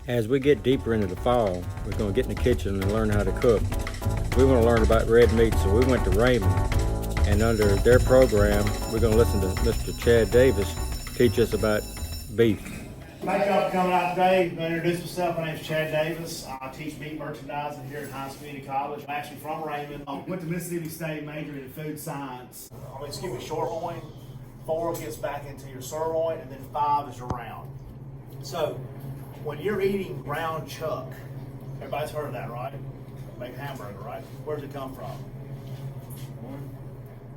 As we get deeper into the fall, we're going to get in the kitchen and learn how to cook. We want to learn about red meat, so we went to Raymond. And under their program, we're going to listen to Mr. Chad Davis teach us about beef. Thank y'all for coming out today. I'm going to introduce myself. My name is Chad Davis. I teach meat merchandising here at HINDS Community College. I'm actually from Raymond. I went to Mississippi State, majored in food science. Short loin. 4 gets back into your sirloin, and then 5 is your round. So, when you're eating ground chuck, everybody's heard of that, right? Make hamburger, right? Where does it come from?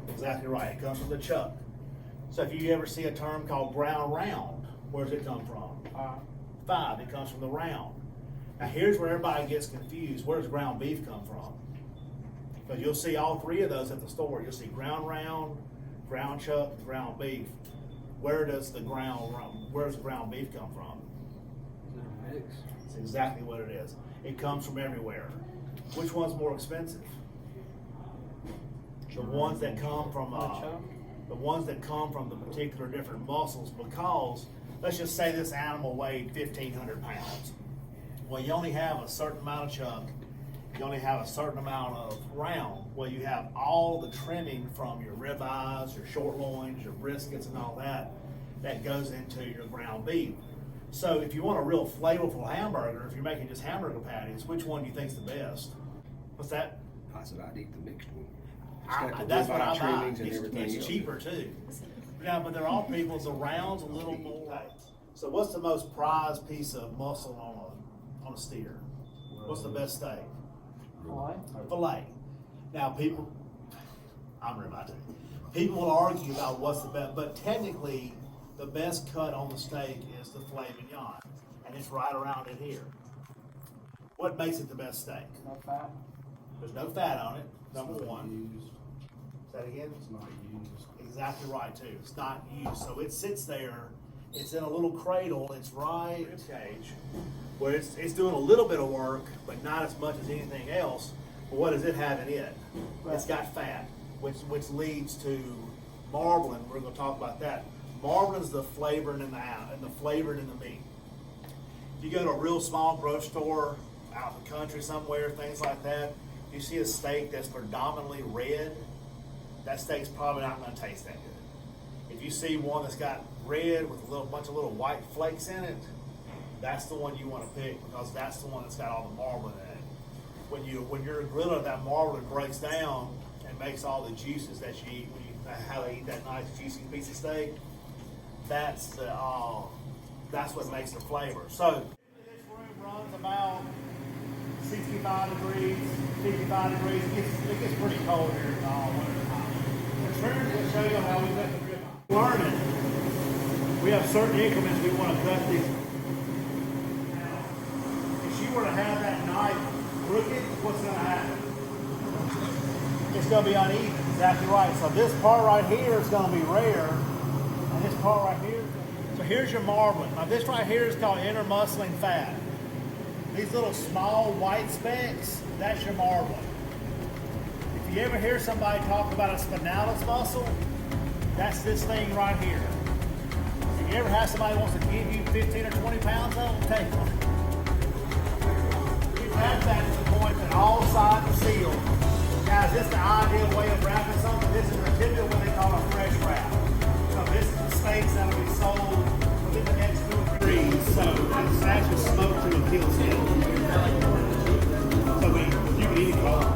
Exactly right. It comes from the chuck. So if you ever see a term called ground round, where does it come from? 5. It comes from the round. Now here's where everybody gets confused. Where does ground beef come from? Because you'll see all 3 of those at the store. You'll see ground round, ground chuck, ground beef. Where does the ground beef come from? It's exactly what it is. It comes from everywhere. Which one's more expensive? The ones that come from the particular different muscles, because let's just say this animal weighed 1,500 pounds. Well, you only have a certain amount of chuck. You only have a certain amount of round. Well, you have all the trimming from your ribeyes, your short loins, your briskets, and all that goes into your ground beef. So if you want a real flavorful hamburger, if you're making just hamburger patties, which one do you think's the best? What's that? I said I'd eat the mixed one. That's what I buy. It's cheaper too. Yeah, but they're all people. The round's a little more. So what's the most prized piece of muscle on a steer? What's the best steak? Filet. Now I'm about to. People will argue about what's the best, but technically, the best cut on the steak is the filet mignon, and it's right around in here. What makes it the best steak? No fat. There's no fat on it, number one. Say that again? It's not used. Exactly right, too. It's not used. So it sits there, it's in a little cradle, it's right cage, where it's doing a little bit of work, but not as much as anything else. But what does it have in it? It's got fat, which leads to marbling. We're going to talk about that. Marbling is the flavoring in the meat. If you go to a real small grocery store out in the country somewhere, things like that, you see a steak that's predominantly red, that steak's probably not going to taste that good. If you see one that's got red with a bunch of little white flakes in it, that's the one you want to pick, because that's the one that's got all the marbling in it. When you're grilling, that marbling breaks down and makes all the juices that you eat, how they eat that nice juicy piece of steak. That's what makes the flavor. So this room runs about 65 degrees, 55 degrees. It gets pretty cold here in the winter time. The trimmers will show you how we cut the ribeye. Learning, we have certain increments we want to cut these. Now, if you were to have that knife crooked, what's going to happen? It's going to be uneven. Exactly right. So this part right here is going to be rare, and this part right here. So here's your marbling. Now this right here is called intermuscling fat. These little small white specks, that's your marbling. If you ever hear somebody talk about a spinalis muscle, that's this thing right here. If you ever have somebody who wants to give you 15 or 20 pounds of them, take them. We've had that to the point that all sides are sealed. Now, is this the ideal way of wrapping something? This is typically what they call a fresh wrap. So this is the steaks that will be sold within the next 2 or 3 days. So it's actually smoked to a kill skin. So you can eat it all.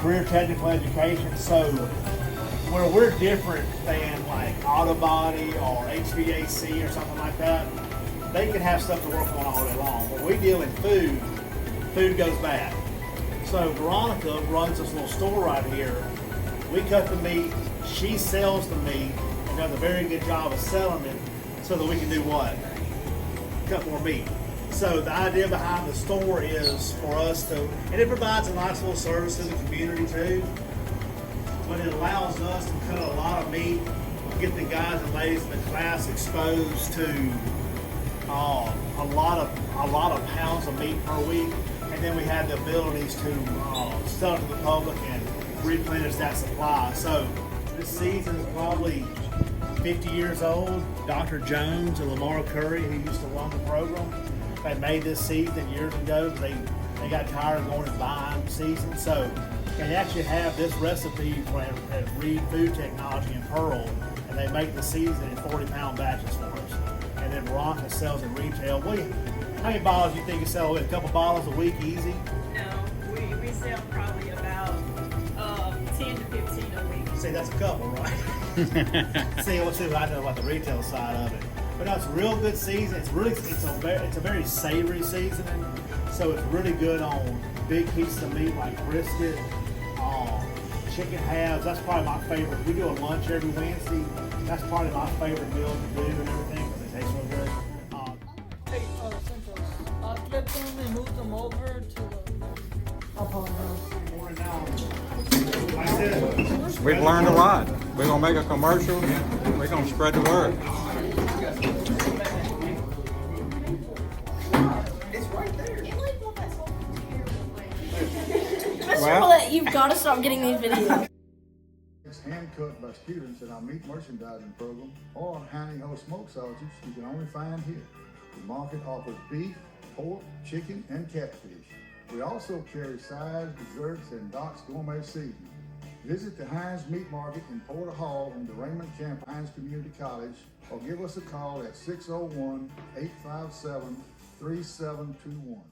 Career technical education, so where we're different than like auto body or HVAC or something like that, they can have stuff to work on all day long. When we deal in food goes bad. So Veronica runs this little store right here. We cut the meat, she sells the meat, and does a very good job of selling it so that we can do what? Cut more meat. So the idea behind the store is for us to, and it provides a nice little service to the community too, but it allows us to cut a lot of meat get the guys and ladies in the class exposed to a lot of pounds of meat per week, and then we had the abilities to sell it to the public and replenish that supply. So this season is probably 50 years old. Dr. Jones and Lamar Curry, who used to run the program, they made this season years ago. They got tired of going and buying season, so they actually have this recipe at Reed Food Technology in Pearl, and they make the season in 40-pound batches for us. And then Veronica sells in retail. How many bottles do you think you sell? A couple bottles a week, easy? No, we sell probably about 10 to 15 a week. See, that's a couple, right? See what I know about the retail side of it. But no, it's a real good season. It's a very savory seasoning, so it's really good on big pieces of meat like brisket, chicken halves. That's probably my favorite. We do a lunch every Wednesday. That's probably my favorite meal to do and everything because it tastes so good. Hey, Central, clip them and move them over to the upper Morning now. Like I said, We've learned a lot. We're gonna make a commercial. We're gonna spread the word. It's right there. Well, You've got to stop getting these videos. It's hand cut by students in our meat merchandising program or Honey Ho smoke sausages you can only find here. The market offers beef, pork, chicken, and catfish. We also carry sides, desserts, and Doc's gourmet seasoning. Visit the Heinz Meat Market in Porter Hall on the Raymond Camp Heinz Community College or give us a call at 601-857-3721.